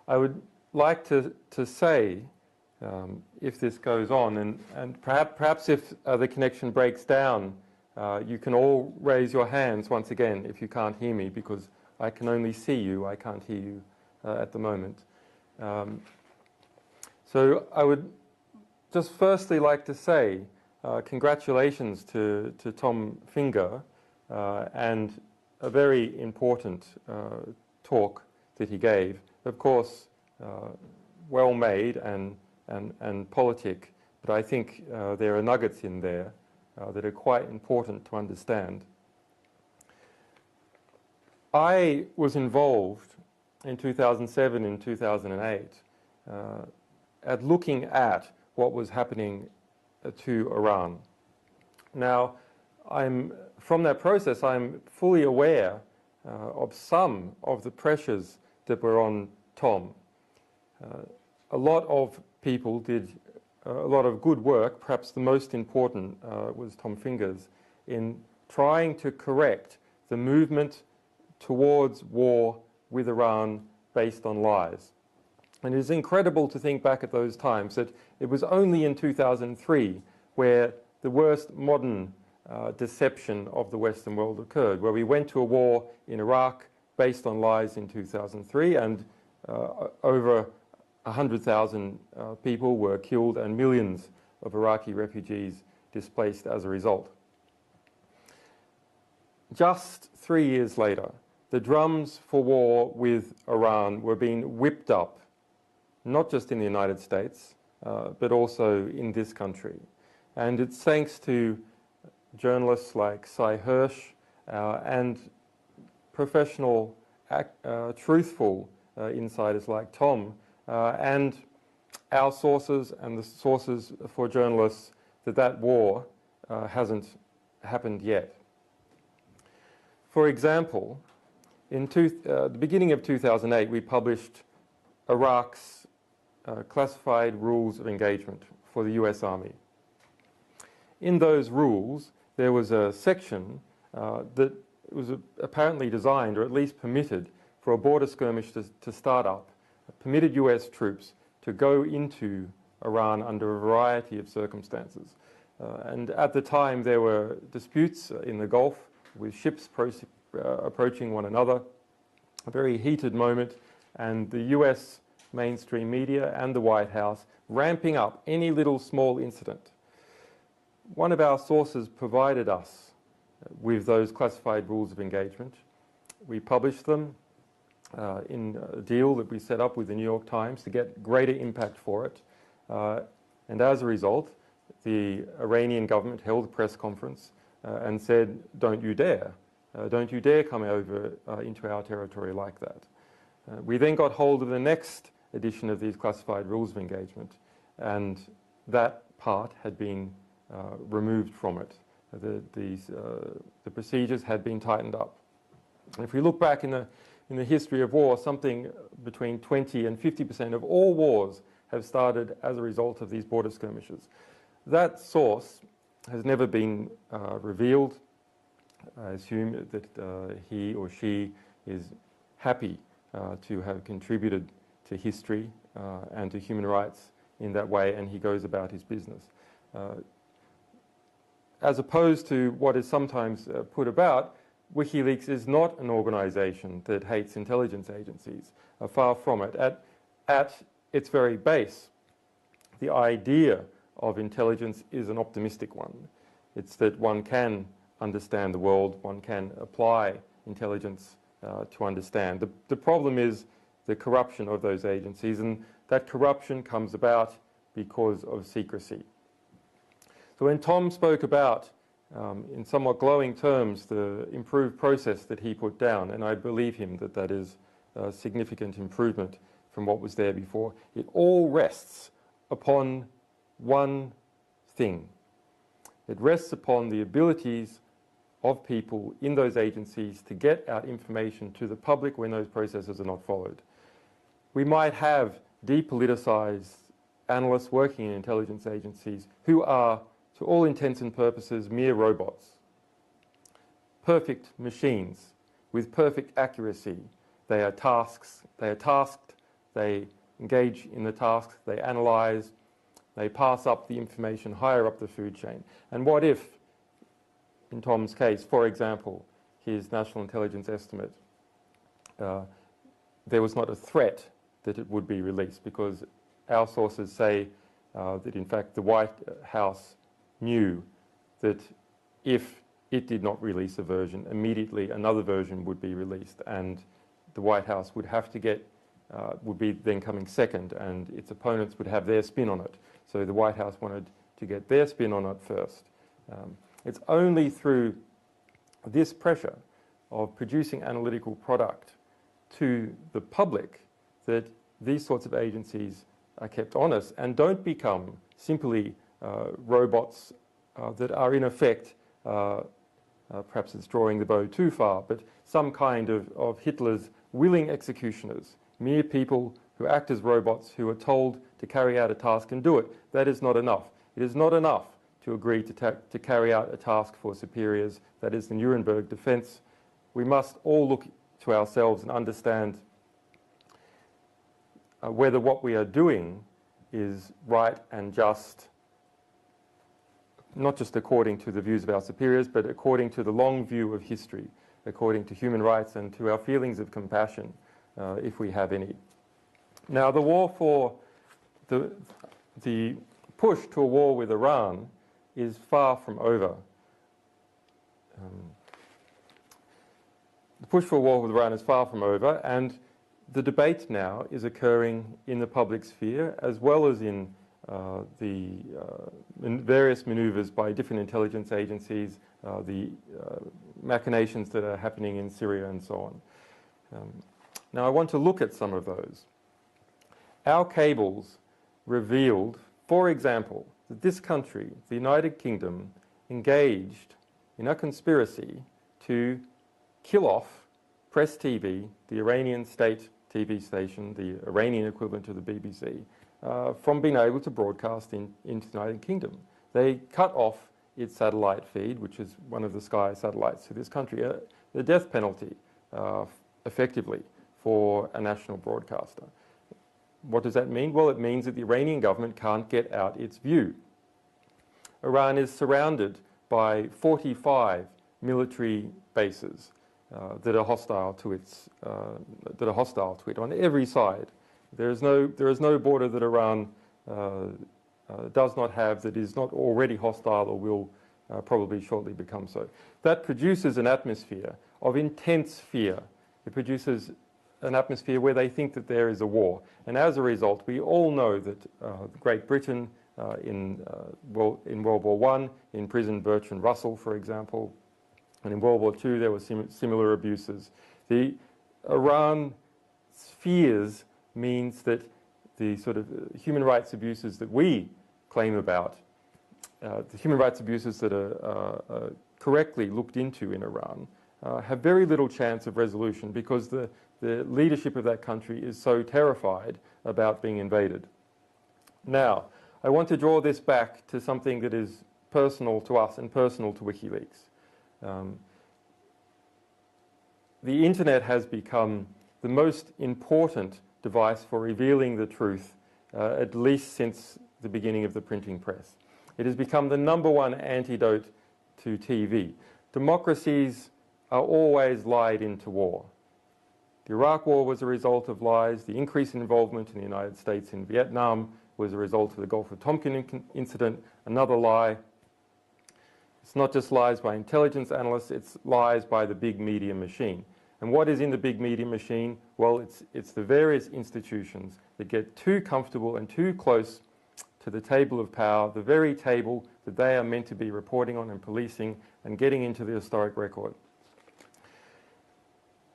I would like to say, if this goes on, and perhaps if the connection breaks down, you can all raise your hands once again if you can't hear me, because I can only see you, I can't hear you at the moment. So I would just firstly like to say congratulations to Tom Finger and a very important talk that he gave. Of course, well made and politic, but I think there are nuggets in there that are quite important to understand. I was involved in 2007 and 2008 at looking at what was happening to Iran. Now, from that process, I'm fully aware of some of the pressures that were on Tom. A lot of people did a lot of good work. Perhaps the most important was Tom Finger's in trying to correct the movement towards war with Iran based on lies. And it is incredible to think back at those times that it was only in 2003 where the worst modern deception of the Western world occurred, where we went to a war in Iraq based on lies in 2003, and over 100,000 people were killed and millions of Iraqi refugees displaced as a result. Just 3 years later, the drums for war with Iran were being whipped up, not just in the United States, but also in this country. And it's thanks to journalists like Cy Hirsch and professional, truthful insiders like Tom and our sources and the sources for journalists that war hasn't happened yet. For example, in the beginning of 2008, we published Iraq's classified rules of engagement for the US Army. In those rules, there was a section that was apparently designed, or at least permitted, for a border skirmish to start up, permitted US troops to go into Iran under a variety of circumstances. And at the time, there were disputes in the Gulf with ships approaching one another, a very heated moment, and the US mainstream media and the White House ramping up any little small incident. One of our sources provided us with those classified rules of engagement. We published them in a deal that we set up with the New York Times to get greater impact for it. And as a result, the Iranian government held a press conference and said, don't you dare come over into our territory like that. We then got hold of the next edition of these classified rules of engagement, and that part had been removed from it. The procedures had been tightened up. If we look back in the history of war, something between 20 and 50% of all wars have started as a result of these border skirmishes. That source has never been revealed. I assume that he or she is happy to have contributed to history and to human rights in that way, and he goes about his business. As opposed to what is sometimes put about, WikiLeaks is not an organization that hates intelligence agencies. Far from it. At its very base, the idea of intelligence is an optimistic one. It's that one can understand the world, one can apply intelligence to understand. The problem is the corruption of those agencies, and that corruption comes about because of secrecy. So when Tom spoke about, in somewhat glowing terms, the improved process that he put down, and I believe him that that is a significant improvement from what was there before, it all rests upon one thing. It rests upon the abilities of people in those agencies to get out information to the public when those processes are not followed. We might have depoliticized analysts working in intelligence agencies who are, to all intents and purposes, mere robots. Perfect machines with perfect accuracy. They are tasked they engage in the tasks, they analyze, they pass up the information higher up the food chain. And what if, in Tom's case, for example, his national intelligence estimate, there was not a threat that it would be released, because our sources say that in fact the White House knew that if it did not release a version, immediately another version would be released, and the White House would have to get, would be then coming second, and its opponents would have their spin on it. So the White House wanted to get their spin on it first. It's only through this pressure of producing analytical product to the public that these sorts of agencies are kept honest and don't become simply robots that are in effect, perhaps it's drawing the bow too far, but some kind of Hitler's willing executioners, mere people who act as robots, who are told to carry out a task and do it. That is not enough. It is not enough to agree to carry out a task for superiors. That is the Nuremberg defense. We must all look to ourselves and understand whether what we are doing is right and just, not just according to the views of our superiors, but according to the long view of history, according to human rights and to our feelings of compassion, if we have any. Now, the war for the push to a war with Iran is far from over. The push for a war with Iran is far from over, and the debate now is occurring in the public sphere as well as in in various maneuvers by different intelligence agencies, the machinations that are happening in Syria and so on. Now I want to look at some of those. Our cables revealed, for example, that this country, the United Kingdom, engaged in a conspiracy to kill off Press TV, the Iranian state TV station, the Iranian equivalent to the BBC, from being able to broadcast into the United Kingdom. They cut off its satellite feed, which is one of the Sky satellites to this country, the death penalty, effectively, for a national broadcaster. What does that mean? Well, it means that the Iranian government can't get out its view. Iran is surrounded by 45 military bases that are hostile to it on every side. There is no border that Iran does not have that is not already hostile or will probably shortly become so. That produces an atmosphere of intense fear. It produces an atmosphere where they think that there is a war. And as a result, we all know that Great Britain in World War I imprisoned Bertrand Russell, for example, and in World War II there were similar abuses. The Iran fears means that the sort of human rights abuses that we claim about, the human rights abuses that are correctly looked into in Iran, have very little chance of resolution because the leadership of that country is so terrified about being invaded. Now, I want to draw this back to something that is personal to us and personal to WikiLeaks. The internet has become the most important device for revealing the truth, at least since the beginning of the printing press. It has become the #1 antidote to TV. Democracies are always lied into war. The Iraq War was a result of lies. The increase in involvement in the United States in Vietnam was a result of the Gulf of Tonkin incident, another lie. It's not just lies by intelligence analysts, it's lies by the big media machine. And what is in the big media machine? Well, it's the various institutions that get too comfortable and too close to the table of power, the very table that they are meant to be reporting on and policing and getting into the historic record.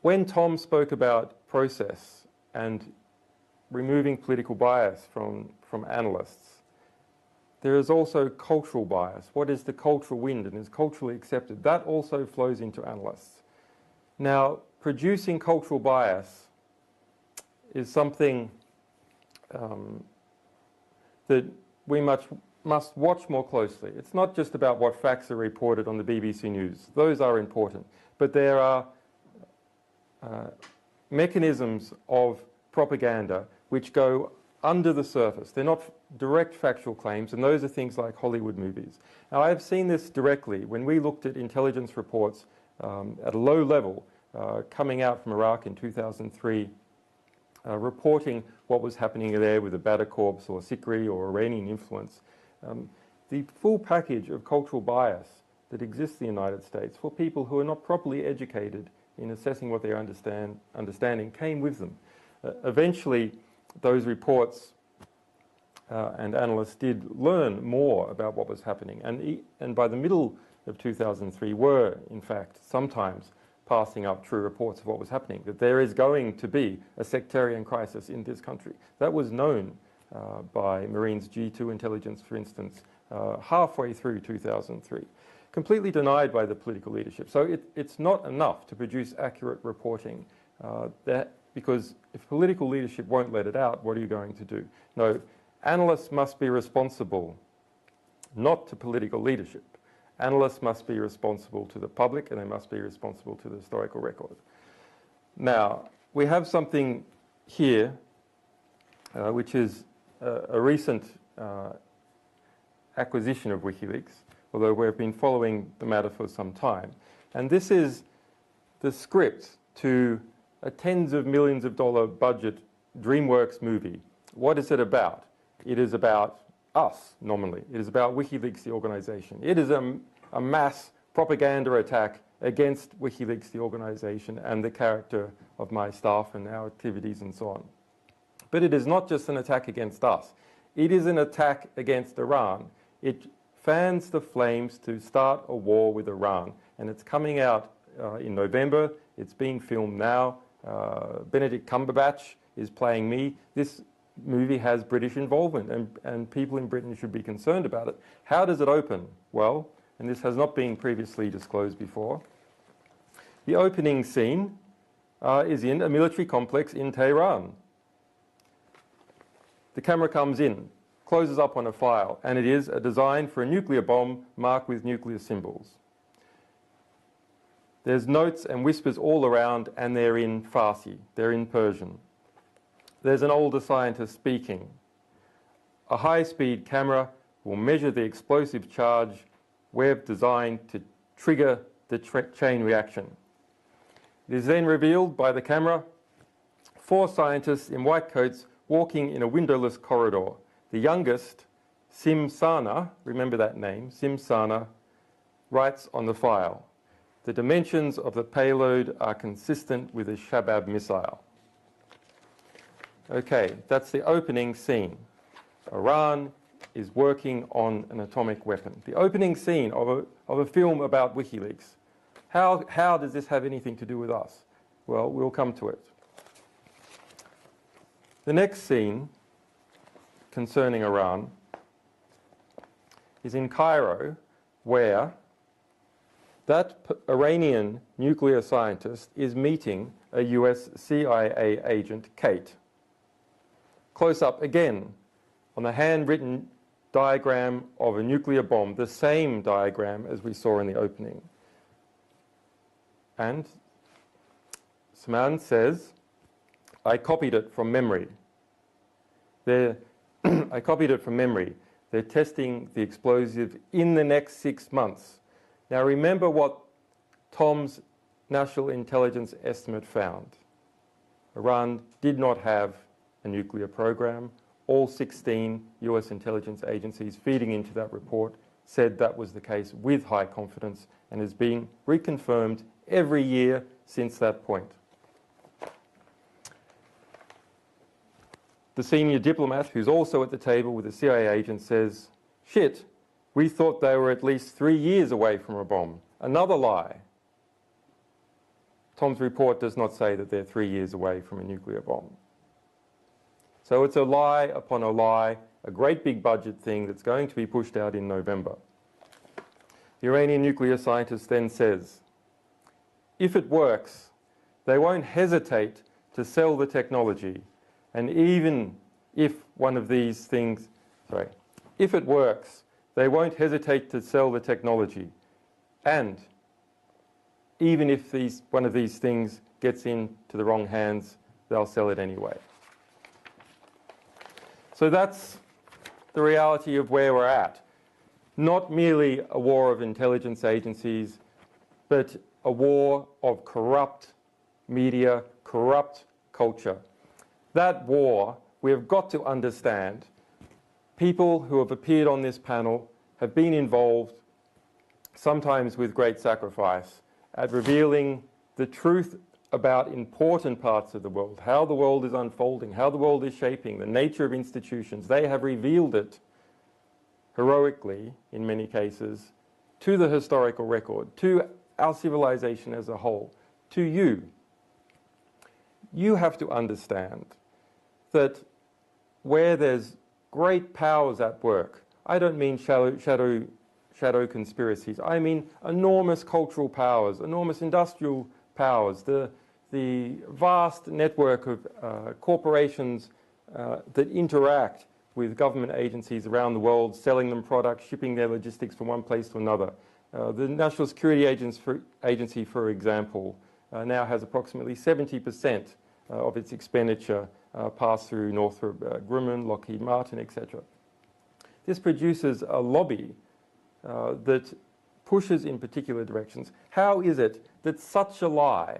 When Tom spoke about process and removing political bias from analysts, there is also cultural bias. What is the cultural wind and is culturally accepted? That also flows into analysts. Now, producing cultural bias is something that we must watch more closely. It's not just about what facts are reported on the BBC News. Those are important. But there are mechanisms of propaganda which go under the surface. They're not direct factual claims, and those are things like Hollywood movies. Now, I've seen this directly when we looked at intelligence reports at a low level coming out from Iraq in 2003, reporting what was happening there with the Badr Corps or Sikri or Iranian influence. The full package of cultural bias that exists in the United States for people who are not properly educated in assessing what they're understanding came with them. Eventually, those reports and analysts did learn more about what was happening, and by the middle of 2003 were, in fact, sometimes passing up true reports of what was happening, that there is going to be a sectarian crisis in this country. That was known by Marines G2 intelligence, for instance, halfway through 2003. Completely denied by the political leadership. So it's not enough to produce accurate reporting, because if political leadership won't let it out, what are you going to do? No, analysts must be responsible, not to political leadership. Analysts must be responsible to the public, and they must be responsible to the historical record. Now, we have something here, which is a recent acquisition of WikiLeaks, although we've been following the matter for some time. And this is the script to a tens of millions of dollar budget DreamWorks movie. What is it about? It is about us, nominally. It is about WikiLeaks, the organization. It is a mass propaganda attack against WikiLeaks, the organization, and the character of my staff and our activities and so on. But it is not just an attack against us. It is an attack against Iran. It fans the flames to start a war with Iran. And it's coming out in November. It's being filmed now. Benedict Cumberbatch is playing me. This movie has British involvement, and people in Britain should be concerned about it. How does it open? Well, and this has not been previously disclosed before, the opening scene is in a military complex in Tehran. The camera comes in, closes up on a file, and it is a design for a nuclear bomb marked with nuclear symbols. There's notes and whispers all around, and they're in Farsi, they're in Persian. There's an older scientist speaking. A high-speed camera will measure the explosive charge we've designed to trigger the chain reaction. It is then revealed by the camera 4 scientists in white coats walking in a windowless corridor. The youngest, Simsana, remember that name, Simsana, writes on the file, "The dimensions of the payload are consistent with a Shabab missile." Okay, that's the opening scene. Iran is working on an atomic weapon. The opening scene of a film about WikiLeaks. How does this have anything to do with us? Well, we'll come to it. The next scene concerning Iran is in Cairo, where that Iranian nuclear scientist is meeting a US CIA agent, Kate. Close up again on the handwritten diagram of a nuclear bomb, the same diagram as we saw in the opening. And Saman says, I copied it from memory. I copied it from memory. They're testing the explosive in the next 6 months. Now remember what Tom's National Intelligence Estimate found. Iran did not have a nuclear program. All 16 US intelligence agencies feeding into that report said that was the case with high confidence, and has been reconfirmed every year since that point. The senior diplomat, who's also at the table with the CIA agent, says, "Shit, we thought they were at least 3 years away from a bomb." Another lie. Tom's report does not say that they're 3 years away from a nuclear bomb. So it's a lie upon a lie, a great big budget thing that's going to be pushed out in November. The Iranian nuclear scientist then says, if it works, they won't hesitate to sell the technology. And even if one of these things, if it works, they won't hesitate to sell the technology. And even if one of these things gets into the wrong hands, they'll sell it anyway. So that's the reality of where we're at. Not merely a war of intelligence agencies, but a war of corrupt media, corrupt culture. That war, we have got to understand. People who have appeared on this panel have been involved, sometimes with great sacrifice, at revealing the truth about important parts of the world, how the world is unfolding, how the world is shaping, the nature of institutions. They have revealed it heroically, in many cases, to the historical record, to our civilization as a whole, to you. You have to understand that where there's great powers at work, I don't mean shadow conspiracies, I mean enormous cultural powers, enormous industrial powers, the vast network of corporations that interact with government agencies around the world, selling them products, shipping their logistics from one place to another. The National Security Agency, for example, now has approximately 70% of its expenditure pass through Northrop Grumman, Lockheed Martin, etc. This produces a lobby that pushes in particular directions. How is it that such a lie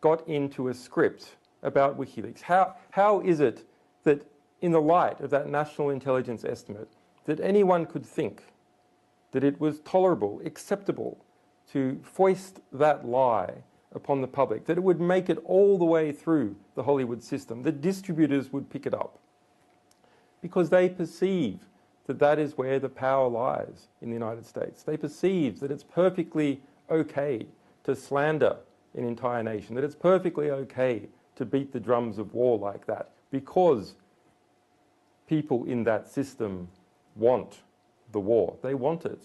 got into a script about WikiLeaks? How is it that in the light of that national intelligence estimate, that anyone could think that it was tolerable, acceptable to foist that lie upon the public, that it would make it all the way through the Hollywood system, that distributors would pick it up? Because they perceive that that is where the power lies in the United States. They perceive that it's perfectly okay to slander an entire nation, that it's perfectly okay to beat the drums of war like that, because people in that system want the war. They want it.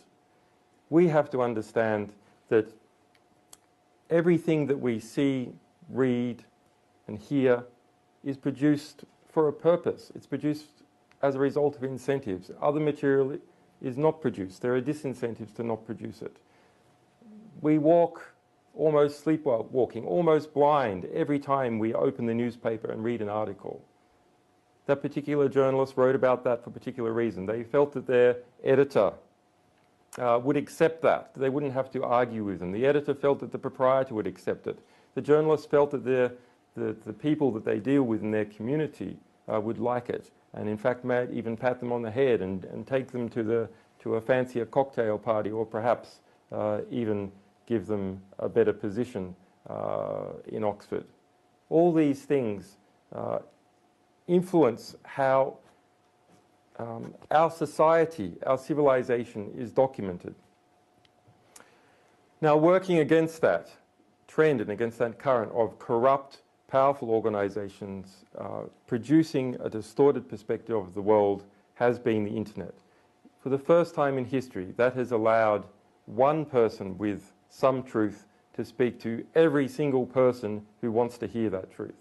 We have to understand that everything that we see, read, and hear is produced for a purpose. It's produced as a result of incentives. Other material is not produced. There are disincentives to not produce it. We walk almost sleepwalking, almost blind every time we open the newspaper and read an article. That particular journalist wrote about that for a particular reason. They felt that their editor would accept that. They wouldn't have to argue with them. The editor felt that the proprietor would accept it. The journalist felt that the people that they deal with in their community would like it, and in fact might even pat them on the head and take them to a fancier cocktail party, or perhaps even give them a better position in Oxford. All these things influence how our society, our civilization is documented. Now, working against that trend and against that current of corrupt, powerful organizations producing a distorted perspective of the world has been the internet. For the first time in history, that has allowed one person with some truth to speak to every single person who wants to hear that truth.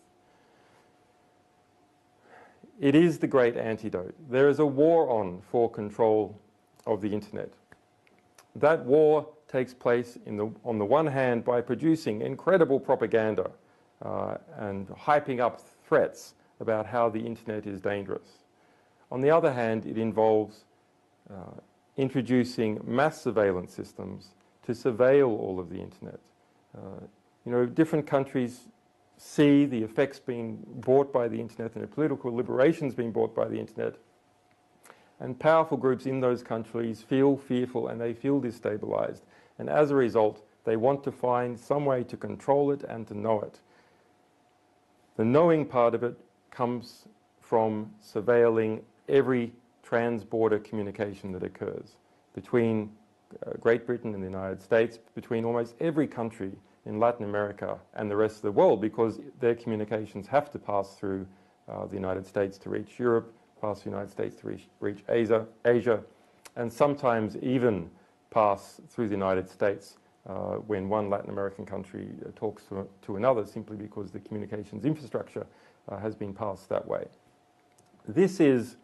It is the great antidote. There is a war on for control of the internet. That war takes place on the one hand by producing incredible propaganda and hyping up threats about how the internet is dangerous. On the other hand, it involves introducing mass surveillance systems to surveil all of the internet. Different countries see the effects being brought by the internet and the political liberations being brought by the internet. And powerful groups in those countries feel fearful and they feel destabilized. And as a result, they want to find some way to control it and to know it. The knowing part of it comes from surveilling every trans-border communication that occurs between Great Britain and the United States, between almost every country in Latin America and the rest of the world, because their communications have to pass through the United States to reach Europe, pass the United States to reach Asia, and sometimes even pass through the United States when one Latin American country talks to another, simply because the communications infrastructure has been passed that way. This is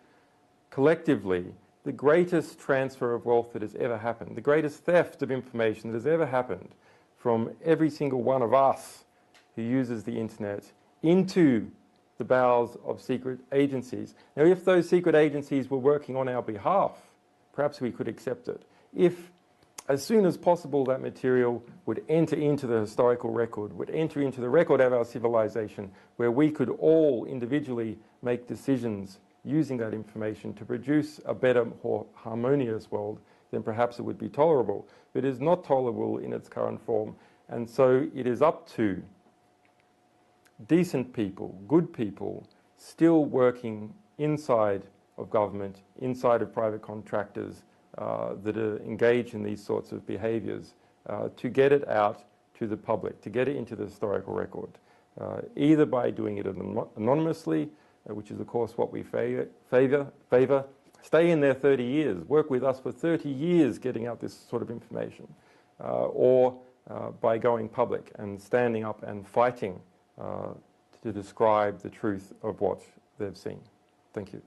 collectively the greatest transfer of wealth that has ever happened, the greatest theft of information that has ever happened from every single one of us who uses the internet into the bowels of secret agencies. Now, if those secret agencies were working on our behalf, perhaps we could accept it. If, as soon as possible, that material would enter into the historical record, would enter into the record of our civilization, where we could all individually make decisions using that information to produce a better, more harmonious world, then perhaps it would be tolerable. But it is not tolerable in its current form. And so it is up to decent people, good people, still working inside of government, inside of private contractors that are engaged in these sorts of behaviours, to get it out to the public, to get it into the historical record, either by doing it anonymously, which is of course what we favour. Stay in there 30 years, work with us for 30 years getting out this sort of information, or by going public and standing up and fighting to describe the truth of what they've seen. Thank you.